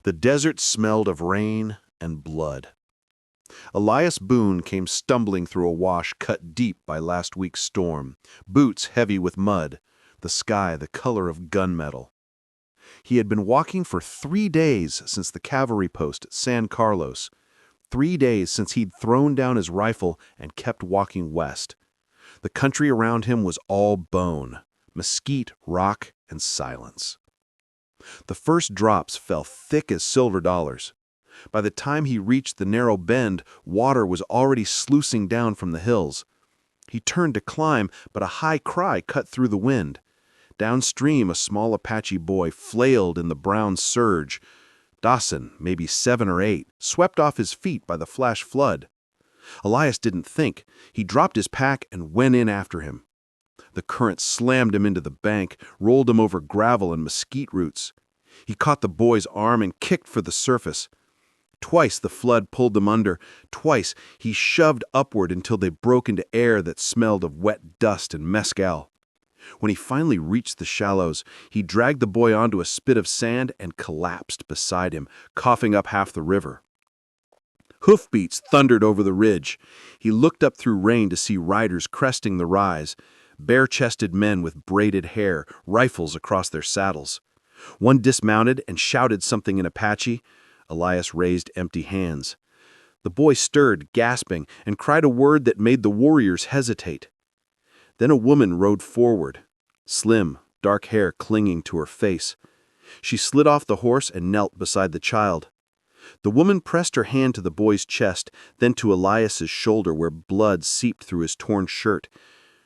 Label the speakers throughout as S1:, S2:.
S1: The desert smelled of rain and blood. Elias Boone came stumbling through a wash cut deep by last week's storm, boots heavy with mud, the sky the color of gunmetal. He had been walking for 3 days since the cavalry post at San Carlos, 3 days since he'd thrown down his rifle and kept walking west. The country around him was all bone, mesquite, rock, and silence. The first drops fell thick as silver dollars. By the time he reached the narrow bend, water was already sluicing down from the hills. He turned to climb, but a high cry cut through the wind. Downstream, a small Apache boy flailed in the brown surge. Dawson, maybe 7 or 8, swept off his feet by the flash flood. Elias didn't think. He dropped his pack and went in after him. The current slammed him into the bank, rolled him over gravel and mesquite roots. He caught the boy's arm and kicked for the surface. Twice the flood pulled them under. Twice he shoved upward until they broke into air that smelled of wet dust and mescal. When he finally reached the shallows, he dragged the boy onto a spit of sand and collapsed beside him, coughing up half the river. Hoofbeats thundered over the ridge. He looked up through rain to see riders cresting the rise, bare-chested men with braided hair, rifles across their saddles. One dismounted and shouted something in Apache. Elias raised empty hands. The boy stirred, gasping, and cried a word that made the warriors hesitate. Then a woman rode forward, slim, dark hair clinging to her face. She slid off the horse and knelt beside the child. The woman pressed her hand to the boy's chest, then to Elias's shoulder where blood seeped through his torn shirt.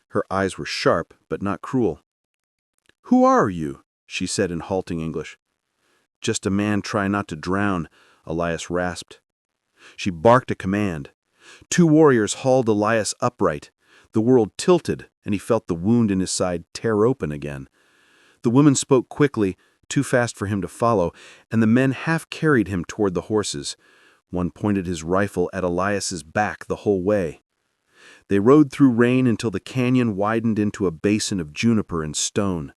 S1: Her eyes were sharp, but not cruel. "Who are you?" she said in halting English. "Just a man trying not to drown," Elias rasped. She barked a command. 2 warriors hauled Elias upright. The world tilted, and he felt the wound in his side tear open again. The woman spoke quickly, too fast for him to follow, and the men half carried him toward the horses. One pointed his rifle at Elias's back the whole way. They rode through rain until the canyon widened into a basin of juniper and stone.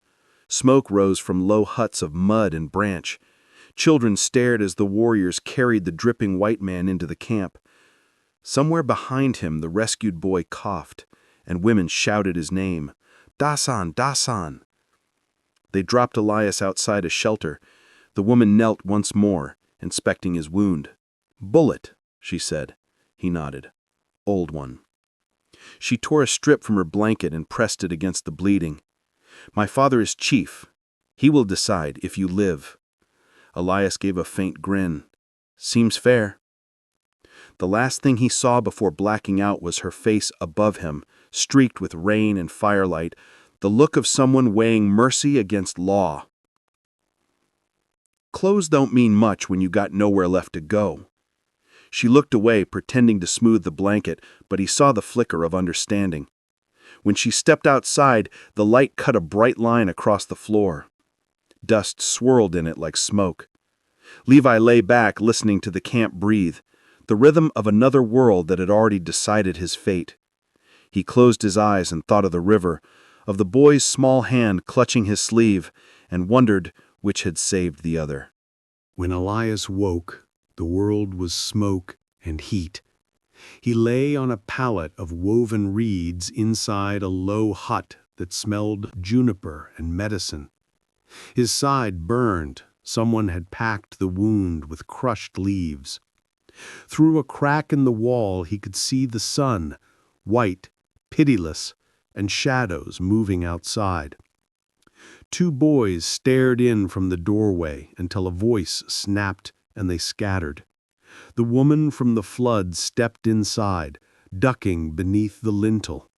S1: Smoke rose from low huts of mud and branch. Children stared as the warriors carried the dripping white man into the camp. Somewhere behind him the rescued boy coughed, and women shouted his name, "Dasan, Dasan." They dropped Elias outside a shelter. The woman knelt once more, inspecting his wound. "Bullet," she said. He nodded. "Old one." She tore a strip from her blanket and pressed it against the bleeding. "My father is chief. He will decide if you live." Elias gave a faint grin. "Seems fair." The last thing he saw before blacking out was her face above him, streaked with rain and firelight, the look of someone weighing mercy against law. "Clothes don't mean much when you got nowhere left to go." She looked away, pretending to smooth the blanket, but he saw the flicker of understanding. When she stepped outside, the light cut a bright line across the floor. Dust swirled in it like smoke. Levi lay back, listening to the camp breathe, the rhythm of another world that had already decided his fate. He closed his eyes and thought of the river, of the boy's small hand clutching his sleeve, and wondered which had saved the other.
S2: When Elias woke, the world was smoke and heat. He lay on a pallet of woven reeds inside a low hut that smelled juniper and medicine. His side burned. Someone had packed the wound with crushed leaves. Through a crack in the wall he could see the sun, white, pitiless, and shadows moving outside. 2 boys stared in from the doorway until a voice snapped and they scattered. The woman from the flood stepped inside, ducking beneath the lintel.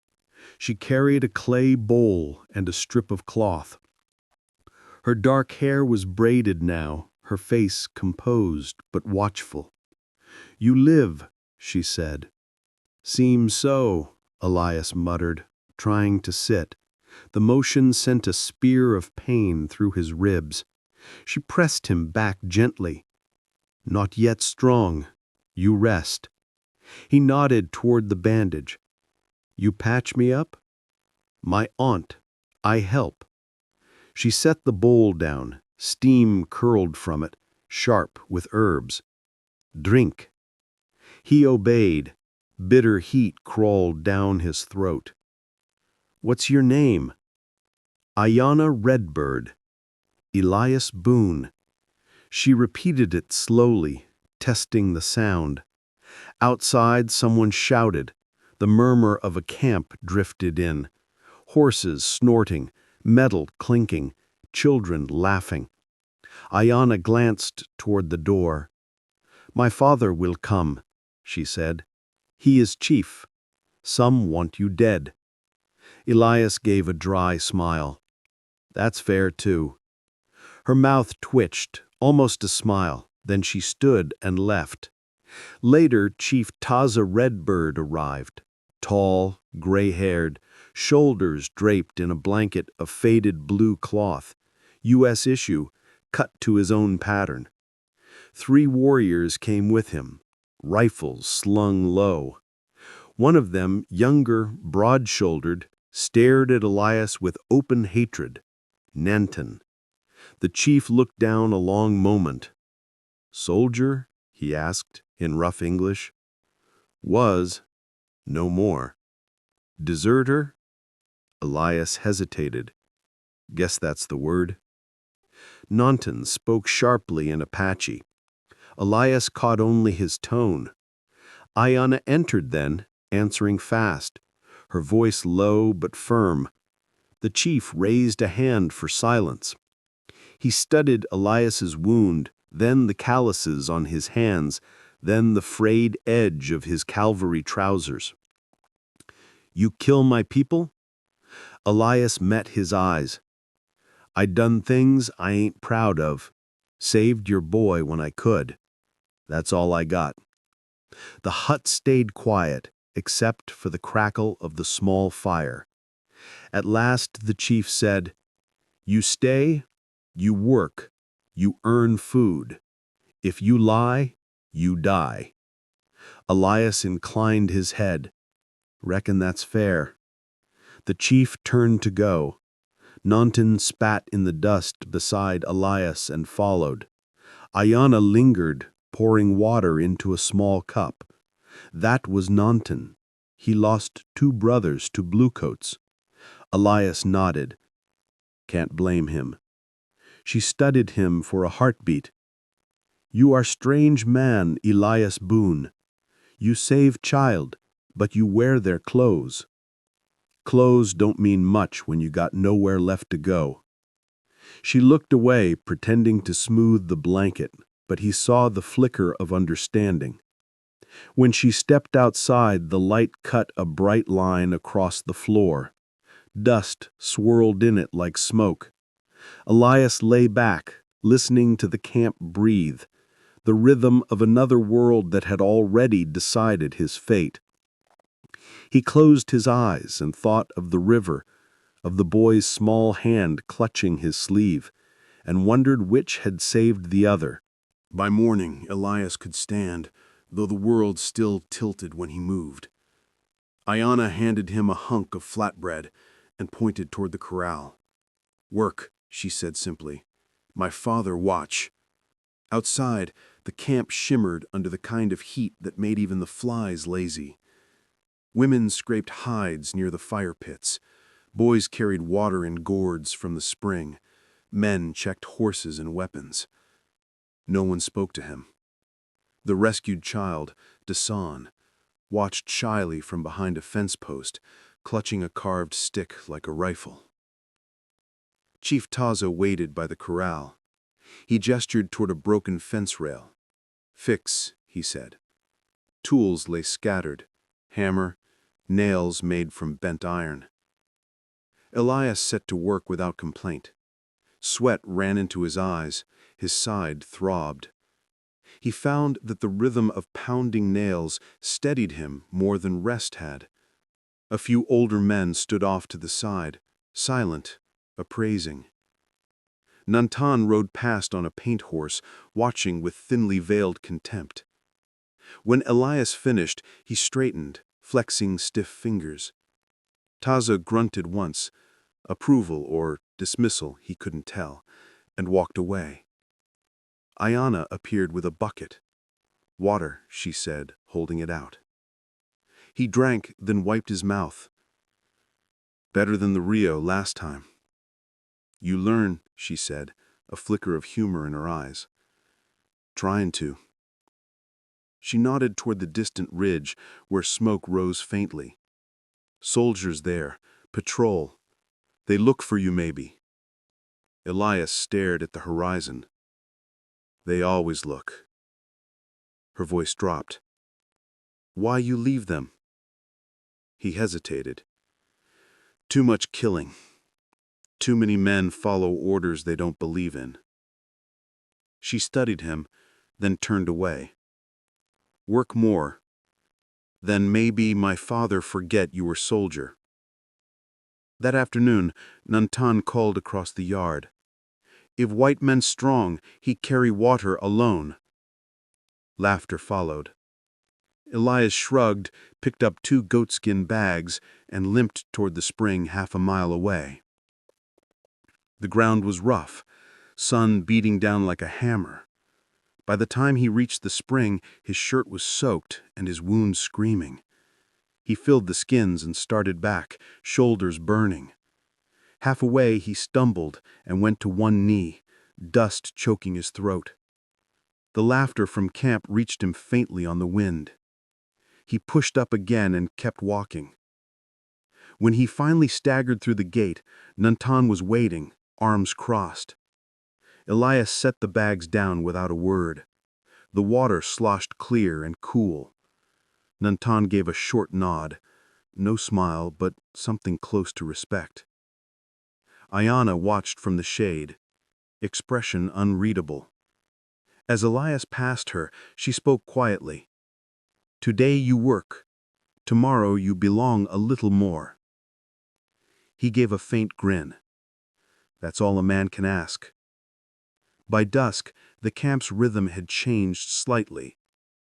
S2: She carried a clay bowl and a strip of cloth. Her dark hair was braided now, her face composed but watchful. "You live," she said. "Seems so," Elias muttered, trying to sit. The motion sent a spear of pain through his ribs. She pressed him back gently. "Not yet strong. You rest." He nodded toward the bandage. "You patch me up?" "My aunt. I help." She set the bowl down. Steam curled from it. sharp with herbs. Drink. He obeyed. Bitter heat crawled down his throat. What's your name? Aiyana Redbird. Elias Boone. She repeated it slowly, testing the sound. Outside, someone shouted. The murmur of a camp drifted in. Horses snorting, metal clinking, children laughing. Aiyana glanced toward the door. "My father will come," she said. "He is chief. Some want you dead." Elias gave a dry smile. "That's fair, too." Her mouth twitched, almost a smile, then she stood and left. Later, Chief Taza Redbird arrived, tall, gray-haired, shoulders draped in a blanket of faded blue cloth, U.S. issue, cut to his own pattern. 3 warriors came with him, rifles slung low. One of them, younger, broad-shouldered, stared at Elias with open hatred. Nanton. The chief looked down a long moment. "Soldier?" he asked, in rough English. "Was. No more." "Deserter?" Elias hesitated. "Guess that's the word." Nanton spoke sharply in Apache. Elias caught only his tone. Aiyana entered then, answering fast, her voice low but firm. The chief raised a hand for silence. He studied Elias's wound, then the calluses on his hands, then the frayed edge of his cavalry trousers. "You kill my people?" Elias met his eyes. "I done things I ain't proud of. Saved your boy when I could. That's all I got." The hut stayed quiet, except for the crackle of the small fire. At last the chief said, "You stay, you work, you earn food. If you lie, you die." Elias inclined his head. "Reckon that's fair." The chief turned to go. Nanton spat in the dust beside Elias and followed. Aiyana lingered, pouring water into a small cup. That was Nanton. He lost 2 brothers to bluecoats. Elias nodded. "Can't blame him." She studied him for a heartbeat. "You are strange man, Elias Boone. You save child, but you wear their clothes. Clothes don't mean much when you got nowhere left to go." She looked away, pretending to smooth the blanket, but he saw the flicker of understanding. When she stepped outside, the light cut a bright line across the floor. Dust swirled in it like smoke. Elias lay back, listening to the camp breathe, the rhythm of another world that had already decided his fate. He closed his eyes and thought of the river, of the boy's small hand clutching his sleeve, and wondered which had saved the other. By morning, Elias could stand, though the world still tilted when he moved. Aiyana handed him a hunk of flatbread and pointed toward the corral. "Work," she said simply. "My father watch." Outside, the camp shimmered under the kind of heat that made even the flies lazy. Women scraped hides near the fire pits. Boys carried water in gourds from the spring. Men checked horses and weapons. No one spoke to him. The rescued child, Dasan, watched shyly from behind a fence post, clutching a carved stick like a rifle. Chief Taza waited by the corral. He gestured toward a broken fence rail. "Fix," he said. Tools lay scattered, hammer, nails made from bent iron. Elias set to work without complaint. Sweat ran into his eyes, his side throbbed. He found that the rhythm of pounding nails steadied him more than rest had. A few older men stood off to the side, silent, appraising. Nantan rode past on a paint horse, watching with thinly veiled contempt. When Elias finished, he straightened, flexing stiff fingers. Taza grunted once, approval or dismissal he couldn't tell, and walked away.
S1: Aiyana appeared with a bucket. "Water," she said, holding it out. He drank, then wiped his mouth. "Better than the Rio last time." "You learn," she said, a flicker of humor in her eyes. "Trying to." She nodded toward the distant ridge where smoke rose faintly. "Soldiers there. Patrol. They look for you, maybe." Elias stared at the horizon. "They always look." Her voice dropped. "Why you leave them?" He hesitated. "Too much killing. Too many men follow orders they don't believe in." She studied him, then turned away. "Work more. Then maybe my father forget you were soldier." That afternoon, Nantan called across the yard. "If white men strong, he carry water alone." Laughter followed. Elias shrugged, picked up 2 goatskin bags, and limped toward the spring 1/2 mile away. The ground was rough, sun beating down like a hammer. By the time he reached the spring, his shirt was soaked and his wounds screaming. He filled the skins and started back, shoulders burning. Halfway, he stumbled and went to one knee, dust choking his throat. The laughter from camp reached him faintly on the wind. He pushed up again and kept walking. When he finally staggered through the gate, Nantan was waiting, arms crossed. Elias set the bags down without a word. The water sloshed clear and cool. Nantan gave a short nod. No smile, but something close to respect. Aiyana watched from the shade, expression unreadable. As Elias passed her, she spoke quietly. "Today you work. Tomorrow you belong a little more." He gave a faint grin. That's all a man can ask. By dusk, the camp's rhythm had changed slightly.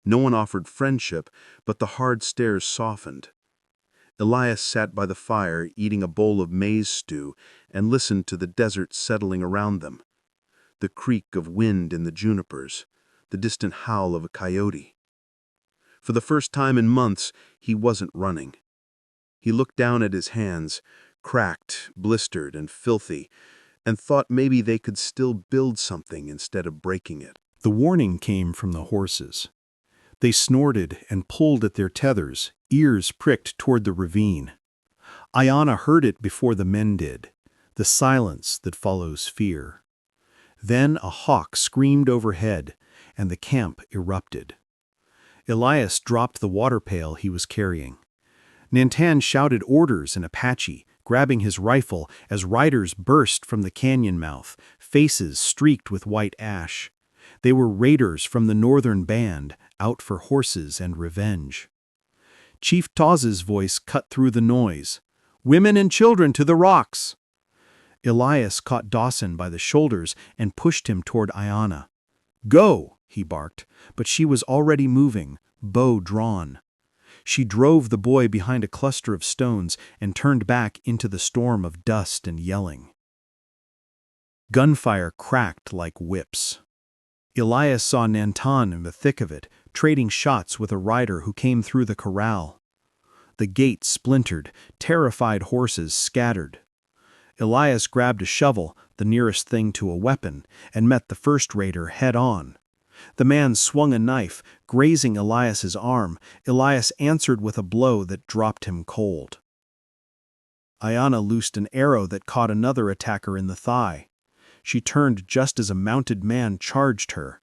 S1: No one offered friendship, but the hard stares softened. Elias sat by the fire eating a bowl of maize stew and listened to the desert settling around them. The creak of wind in the junipers, the distant howl of a coyote. For the first time in months, he wasn't running. He looked down at his hands, cracked, blistered, and filthy, and thought maybe they could still build something instead of breaking it.
S2: The warning came from the horses. They snorted and pulled at their tethers, ears pricked toward the ravine. Aiyana heard it before the men did, the silence that follows fear. Then a hawk screamed overhead, and the camp erupted. Elias dropped the water pail he was carrying. Nantan shouted orders in Apache, grabbing his rifle as riders burst from the canyon mouth, faces streaked with white ash. They were raiders from the northern band, out for horses and revenge. Chief Tawz's voice cut through the noise. "Women and children to the rocks!" Elias caught Dawson by the shoulders and pushed him toward Aiyana. "Go!" he barked, but she was already moving, bow drawn. She drove the boy behind a cluster of stones and turned back into the storm of dust and yelling. Gunfire cracked like whips. Elias saw Nantan in the thick of it, trading shots with a rider who came through the corral. The gate splintered, terrified horses scattered. Elias grabbed a shovel, the nearest thing to a weapon, and met the first raider head-on. The man swung a knife, grazing Elias's arm. Elias answered with a blow that dropped him cold. Aiyana loosed an arrow that caught another attacker in the thigh. She turned just as a mounted man charged her.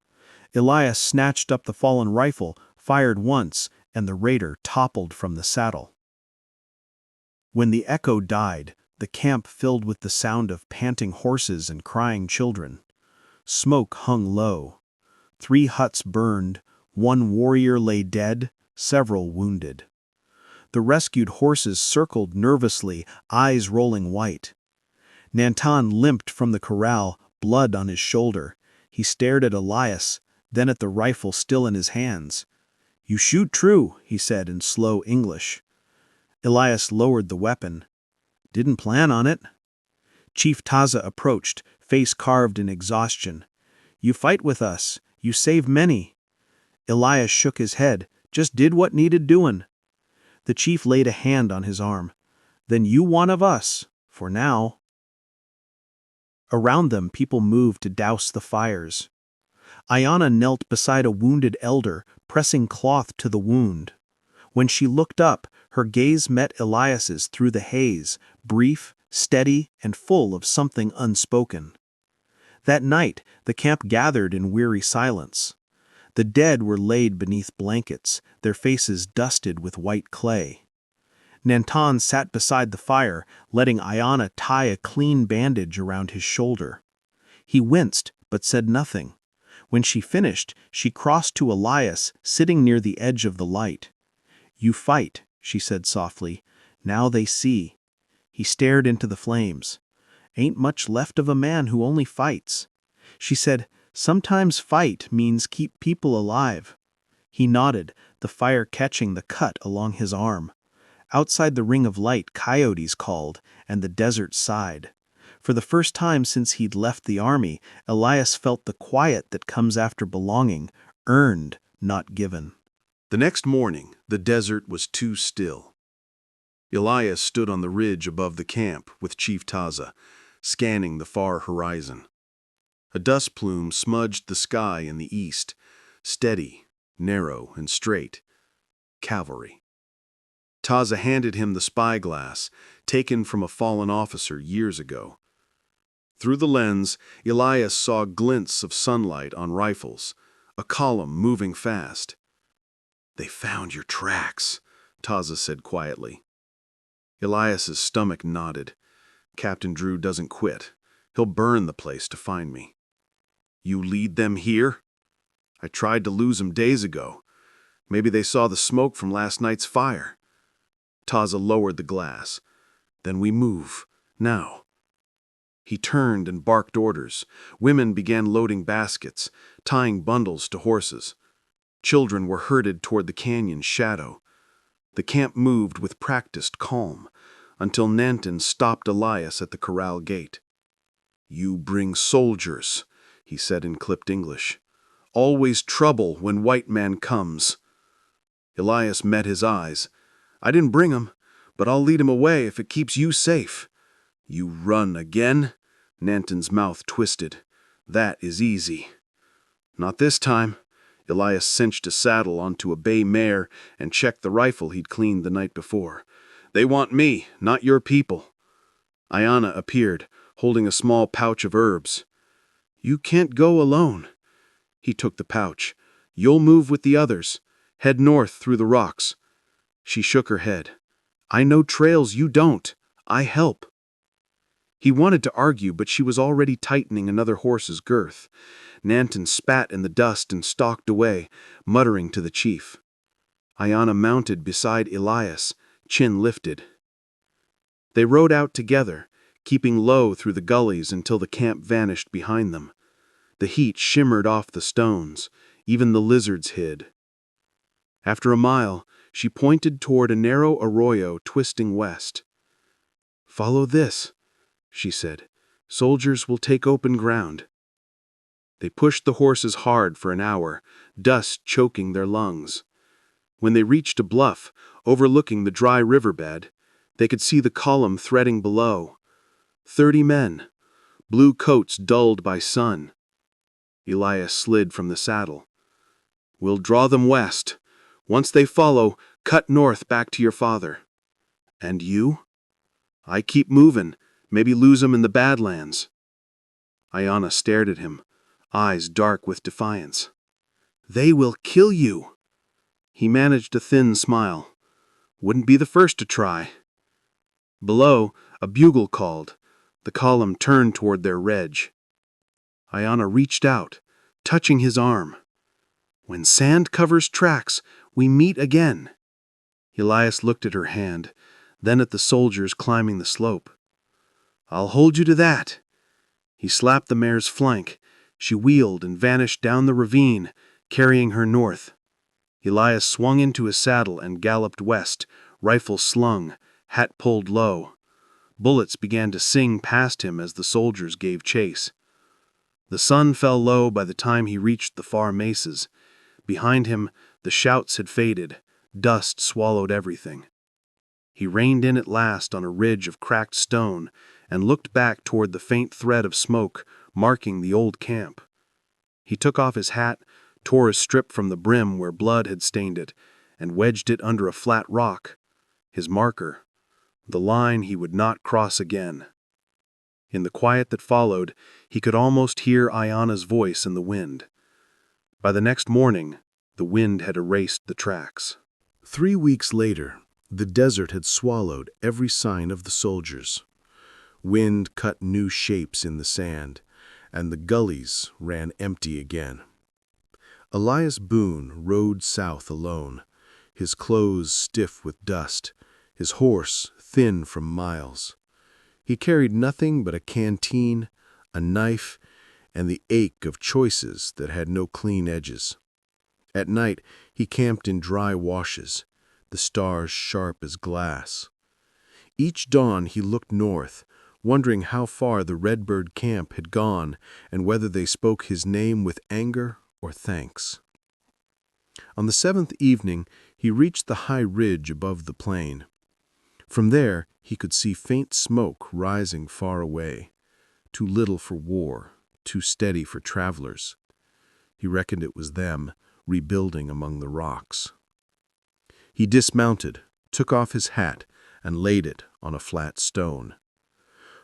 S2: Elias snatched up the fallen rifle, fired once, and the raider toppled from the saddle. When the echo died, the camp filled with the sound of panting horses and crying children. Smoke hung low. 3 huts burned, 1 warrior lay dead, several wounded. The rescued horses circled nervously, eyes rolling white. Nantan limped from the corral, blood on his shoulder. He stared at Elias, then at the rifle still in his hands. "You shoot true," he said in slow English. Elias lowered the weapon. "Didn't plan on it." Chief Taza approached, face carved in exhaustion.
S3: "You fight with us. You save many." Elias shook his head. "Just did what needed doin'." The chief laid a hand on his arm. "Then you one of us, for now." Around them, people moved to douse the fires. Aiyana knelt beside a wounded elder, pressing cloth to the wound. When she looked up, her gaze met Elias's through the haze, brief, steady, and full of something unspoken. That night, the camp gathered in weary silence. The dead were laid beneath blankets, their faces dusted with white clay. Nantan sat beside the fire, letting Aiyana tie a clean bandage around his shoulder. He winced, but said nothing. When she finished, she crossed to Elias, sitting near the edge of the light. "You fight," she said softly. "Now they see." He stared into the flames. "Ain't much left of a man who only fights." She said, "Sometimes fight means keep people alive." He nodded, the fire catching the cut along his arm. Outside the ring of light, coyotes called, and the desert sighed. For the first time since he'd left the army, Elias felt the quiet that comes after belonging, earned, not given.
S1: The next morning, the desert was too still. Elias stood on the ridge above the camp with Chief Taza, scanning the far horizon. A dust plume smudged the sky in the east, steady, narrow, and straight. Cavalry. Taza handed him the spyglass, taken from a fallen officer years ago. Through the lens, Elias saw glints of sunlight on rifles, a column moving fast. "They found your tracks," Taza said quietly. Elias's stomach nodded. "Captain Drew doesn't quit. He'll burn the place to find me." "You lead them here?" "I tried to lose them days ago. Maybe they saw the smoke from last night's fire." Taza lowered the glass. "Then we move. Now." He turned and barked orders. Women began loading baskets, tying bundles to horses. Children were herded toward the canyon's shadow. The camp moved with practiced calm, until Nantan stopped Elias at the corral gate. "You bring soldiers," he said in clipped English. "Always trouble when white man comes." Elias met his eyes. "I didn't bring 'em, but I'll lead 'em away if it keeps you safe." "You run again?" Nantan's mouth twisted. "That is easy." "Not this time." Elias cinched a saddle onto a bay mare and checked the rifle he'd cleaned the night before. "They want me, not your people." Aiyana appeared, holding a small pouch of herbs. "You can't go alone." He took the pouch. "You'll move with the others. Head north through the rocks." She shook her head. "I know trails you don't. I help." He wanted to argue, but she was already tightening another horse's girth. Nantan spat in the dust and stalked away, muttering to the chief. Aiyana mounted beside Elias, chin lifted. They rode out together, keeping low through the gullies until the camp vanished behind them. The heat shimmered off the stones, even the lizards hid. After a mile, she pointed toward a narrow arroyo twisting west. "Follow this," she said. "Soldiers will take open ground." They pushed the horses hard for an hour, dust choking their lungs. When they reached a bluff, overlooking the dry riverbed, they could see the column threading below. 30 men, blue coats dulled by sun. Elias slid from the saddle. "We'll draw them west. Once they follow, cut north back to your father." "And you?" "I keep moving, maybe lose 'em in the Badlands." Aiyana stared at him, eyes dark with defiance. "They will kill you." He managed a thin smile. "Wouldn't be the first to try." Below, a bugle called. The column turned toward their reg. Aiyana reached out, touching his arm. "When sand covers tracks, we meet again." Elias looked at her hand, then at the soldiers climbing the slope. "I'll hold you to that." He slapped the mare's flank. She wheeled and vanished down the ravine, carrying her north. Elias swung into his saddle and galloped west, rifle slung, hat pulled low. Bullets began to sing past him as the soldiers gave chase.
S2: The sun fell low by the time he reached the far mesas. Behind him, the shouts had faded, dust swallowed everything. He reined in at last on a ridge of cracked stone and looked back toward the faint thread of smoke marking the old camp. He took off his hat, tore a strip from the brim where blood had stained it, and wedged it under a flat rock, his marker, the line he would not cross again. In the quiet that followed, he could almost hear Aiyana's voice in the wind. By the next morning, the wind had erased the tracks.
S1: 3 weeks later, the desert had swallowed every sign of the soldiers. Wind cut new shapes in the sand, and the gullies ran empty again. Elias Boone rode south alone, his clothes stiff with dust, his horse thin from miles. He carried nothing but a canteen, a knife, and the ache of choices that had no clean edges. At night, he camped in dry washes, the stars sharp as glass. Each dawn he looked north, wondering how far the Redbird camp had gone and whether they spoke his name with anger or thanks. On the 7th evening, he reached the high ridge above the plain. From there, he could see faint smoke rising far away, too little for war, too steady for travelers. He reckoned it was them, rebuilding among the rocks. He dismounted, took off his hat, and laid it on a flat stone.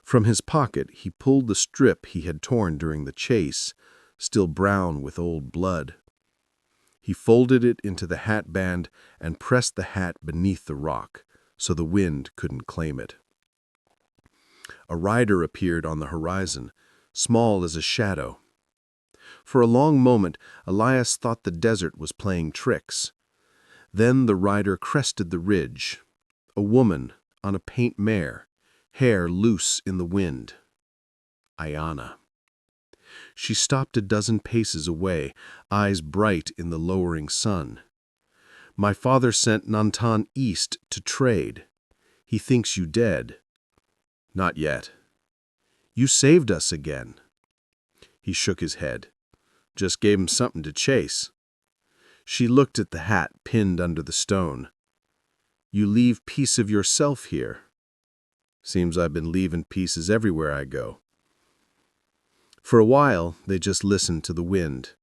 S1: From his pocket he pulled the strip he had torn during the chase, still brown with old blood. He folded it into the hat band and pressed the hat beneath the rock, so the wind couldn't claim it. A rider appeared on the horizon, small as a shadow. For a long moment, Elias thought the desert was playing tricks. Then the rider crested the ridge, a woman on a paint mare, hair loose in the wind. Aiyana. She stopped a dozen paces away, eyes bright in the lowering sun. "My father sent Nantan east to trade. He thinks you dead." "Not yet." "You saved us again." He shook his head. "Just gave him something to chase." She looked at the hat pinned under the stone. "You leave piece of yourself here." "Seems I've been leaving pieces everywhere I go." For a while, they just listened to the wind.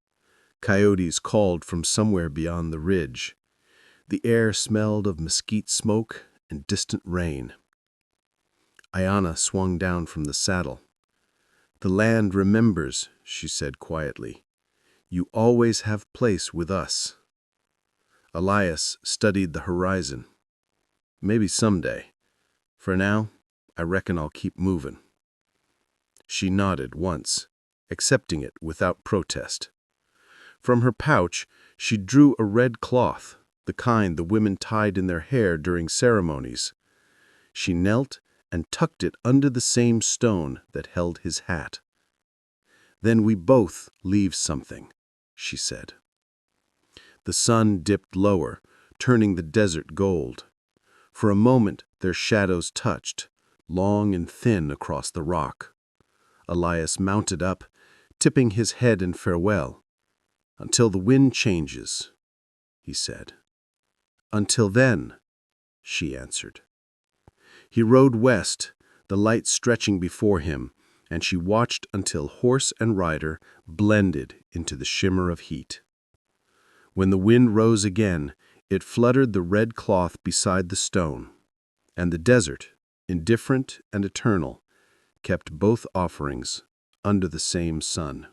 S1: Coyotes called from somewhere beyond the ridge. The air smelled of mesquite smoke and distant rain. Aiyana swung down from the saddle. "The land remembers," she said quietly. "You always have place with us." Elias studied the horizon. "Maybe someday. For now, I reckon I'll keep moving." She nodded once, accepting it without protest. From her pouch, she drew a red cloth, the kind the women tied in their hair during ceremonies. She knelt and tucked it under the same stone that held his hat. "Then we both leave something," she said. The sun dipped lower, turning the desert gold. For a moment their shadows touched, long and thin across the rock. Elias mounted up, tipping his head in farewell. "Until the wind changes," he said. "Until then," she answered. He rode west, the light stretching before him, and she watched until horse and rider blended into the shimmer of heat. When the wind rose again, it fluttered the red cloth beside the stone, and the desert, indifferent and eternal, kept both offerings under the same sun.